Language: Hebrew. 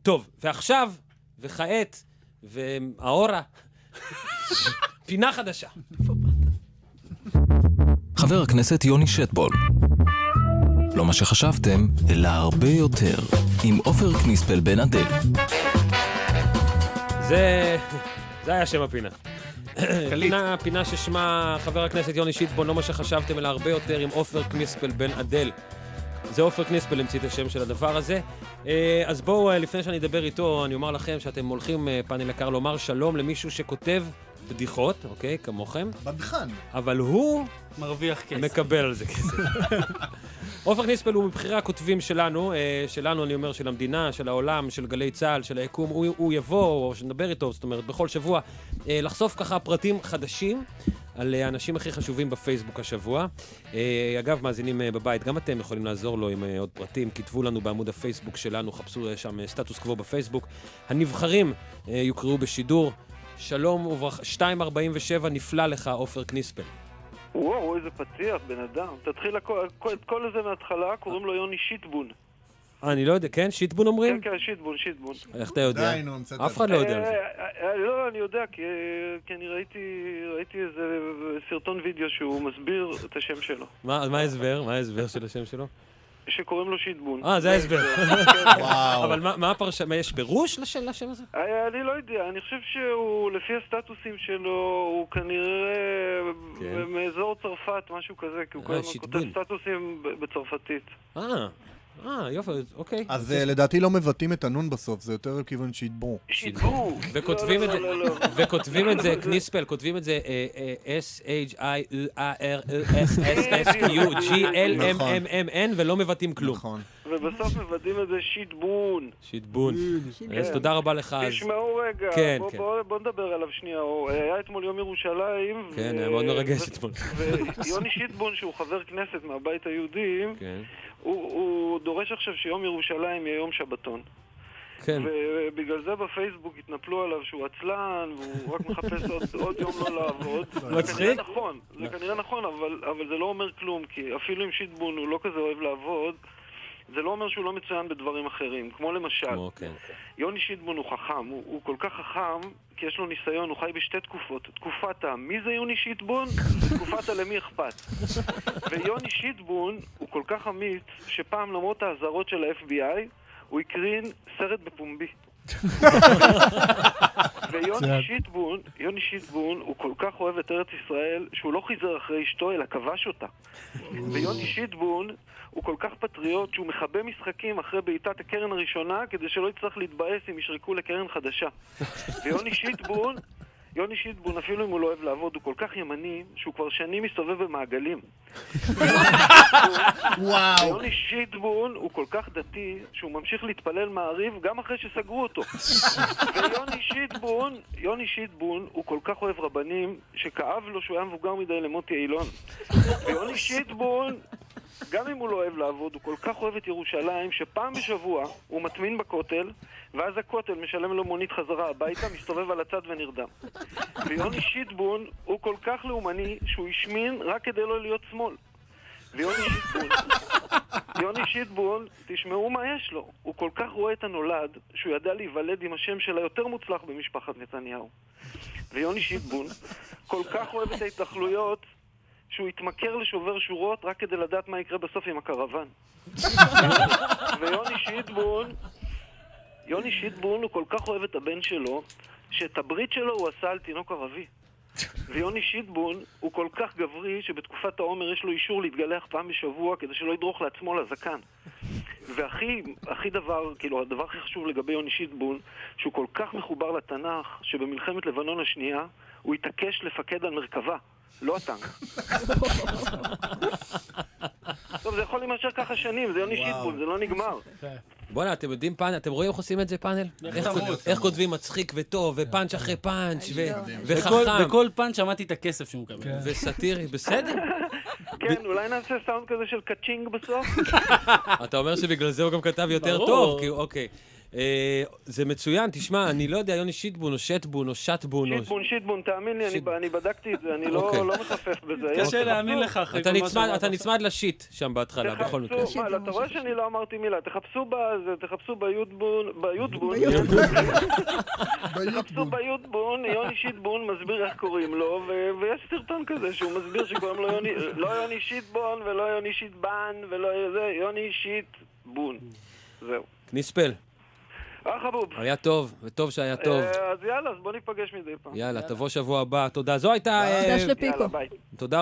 טוב, ועכשיו, וכעת, והאורה, פינה חדשה. חבר הכנסת יוני שטבון. לא מה שחשבתם, אלא הרבה יותר, עם עופר קניספל בן אדל. זה היה שם הפינה. פינה ששמה חבר הכנסת יוני שטבון, לא מה שחשבתם, אלא הרבה יותר, עם עופר קניספל בן אדל. זה עופר קניספל המציא את השם של הדבר הזה. אז בואו, לפני שאני אדבר איתו, אני אומר לכם שאתם הולכים, פאנל יקר, לומר שלום למישהו שכותב בדיחות, אוקיי, כמוכם. בדחן. אבל הוא מרוויח כסף. מקבל על זה כסף. עופר קניספל הוא מבחירי הכותבים שלנו, אני אומר, של המדינה, של העולם, של גלי צהל, של היקום. הוא יבוא, או שנדבר איתו, זאת אומרת, בכל שבוע, לחשוף ככה פרטים חדשים על האנשים הכי חשובים בפייסבוק השבוע. אגב, מאזינים בבית, גם אתם יכולים לעזור לו עם עוד פרטים. כתבו לנו בעמוד הפייסבוק שלנו, חפשו שם סטטוס קוו בפייסבוק. הנבחרים יוקראו בשידור. שלום וברכה, 2:47 נפלא לך, עופר קניספל. וואו, איזה פציח, בן אדם. תתחיל את כל הזה מההתחלה, קוראים לו יוני שיטבון. אני לא יודע, כן? שיטבון אומרים? כן, שיטבון. איך אתה יודע? די, נו, המצאת. אף אחד לא יודע על זה. לא, אני יודע, כי אני ראיתי איזה סרטון וידאו שהוא מסביר את השם שלו. מה ההסבר? מה ההסבר של השם שלו? שקוראים לו שיטבון. זה ההסבר. וואו. אבל מה הפרשם? יש פירוש לשם הזה? אני לא יודע, אני חושב שהוא, לפי הסטטוסים שלו, הוא כנראה מאזור צרפת, משהו כזה, כי הוא כותב סטטוסים בצרפתית. יופי, אוקיי. אז לדעתי לא מבטאים את הנון בסוף, זה יותר כיוון שיטבון. שיטבון. וכותבים את זה, קניספל, כותבים את זה S-H-I-E-R-S-S-Q-G-L-M-M-M-N ולא מבטאים כלום. נכון. ובסוף מבטאים את זה שיטבון. שיטבון. אז תודה רבה לך. תשמעו רגע, בוא נדבר עליו שנייה. היה אתמול יום ירושלים. כן, היה מאוד מרגש אתמול. ויוני שיטבון, שהוא חבר כנסת מהבית היהודי, הוא דורש עכשיו שיום ירושלים יהיה יום שבתון. כן. ובגלל זה בפייסבוק התנפלו עליו שהוא עצלן, והוא רק מחפש עוד יום לא לעבוד. מצחיק? זה כנראה נכון, אבל זה לא אומר כלום, כי אפילו אם שיטבון הוא לא כזה אוהב לעבוד, זה לא אומר שהוא לא מצוין בדברים אחרים, כמו למשל, יוני שיטבון הוא חכם, הוא כל כך חכם, כי יש לו ניסיון, הוא חי בשתי תקופות. תקופת מי זה יוני שיטבון? ותקופת למי אכפת. ויוני שיטבון הוא כל כך אמיץ, שפעם למרות האזהרות של ה-FBI, הוא הקרין סרט בפומבי. ויוני שיטבון הוא כל כך אוהב את ארץ ישראל, שהוא לא חיזר אחרי אשתו, אלא כבש אותה. ויוני שיטבון הוא כל כך פטריוט שהוא מחבא משחקים אחרי בעיטת הקרן הראשונה כדי שלא יצטרך להתבאס אם ישרקו לקרן חדשה. ויוני שיטבון, אפילו אם הוא לא אוהב לעבוד, הוא כל כך ימני שהוא כבר שנים מסתובב במעגלים. ויוני שיטבון הוא כל כך דתי שהוא ממשיך להתפלל מעריב גם אחרי שסגרו אותו. ויוני שיטבון הוא כל כך אוהב רבנים שכאב לו שהוא היה מבוגר מדי למוטי אילון. ויוני שיטבון, גם אם הוא לא אוהב לעבוד, הוא כל כך אוהב את ירושלים שפעם בשבוע הוא מטמין בכותל, ואז הכותל משלם לו מונית חזרה הביתה, מסתובב על הצד ונרדם. ויוני שיטבון הוא כל כך לאומני שהוא ישמין רק כדי לא להיות שמאל. ויוני שיטבון, תשמעו מה יש לו, הוא כל כך רואה את הנולד שהוא ידע להיוולד עם השם של היותר מוצלח במשפחת נתניהו. ויוני שיטבון כל כך אוהב את ההתנחלויות שהוא יתמכר לשובר שורות רק כדי לדעת מה יקרה בסוף עם הקרוון. ויוני שיטבון הוא כל כך אוהב את הבן שלו, שאת הברית שלו הוא עשה על תינוק ערבי. ויוני שיטבון הוא כל כך גברי שבתקופת העומר יש לו אישור להתגלח פעם בשבוע כדי שלא ידרוך לעצמו לזקן. והכי דבר, כאילו הדבר הכי חשוב לגבי יוני שיטבון, שהוא כל כך מחובר לתנ"ך שבמלחמת לבנון השנייה הוא התעקש לפקד על מרכבה, לא הטנק. טוב, זה יכול להימשך ככה שנים, זה יוני שיטבון, זה לא נגמר. בוא'נה, אתם יודעים פאנל, אתם רואים איך עושים את זה פאנל? איך כותבים מצחיק וטוב, ופאנץ' אחרי פאנץ', וחכם. בכל פאנץ' שמעתי את הכסף שהוא מקבל. וסטירי, בסדר? כן, אולי נעשה סאונד כזה של קצ'ינג בסוף? אתה אומר שבגלל זה הוא גם כתב יותר טוב, כי אוקיי. זה מצוין, תשמע, אני לא יודע, יוני שיטבון או שטבון או שטבון. שיטבון, תאמין לי, אני בדקתי את זה, אני לא מחפף בזה. קשה להאמין לך אחרי כל מה שאמרת. אתה נצמד לשיט שם בהתחלה, בכל מקרה. אתה רואה שאני לא אמרתי מילה, תחפשו ביוטבון, תחפשו ביוטבון, יוני שיטבון מסביר איך קוראים לו, ויש סרטון כזה שהוא מסביר שקוראים לו לא יוני שיטבון ולא יוני שיטבן ולא זה, יוני שיטבון. זהו. כניספל. חבוב. היה טוב, וטוב שהיה טוב. אז יאללה, אז בוא ניפגש מדי פעם. יאללה, תבוא שבוע הבא. תודה. זו הייתה... יאללה, ביי. תודה.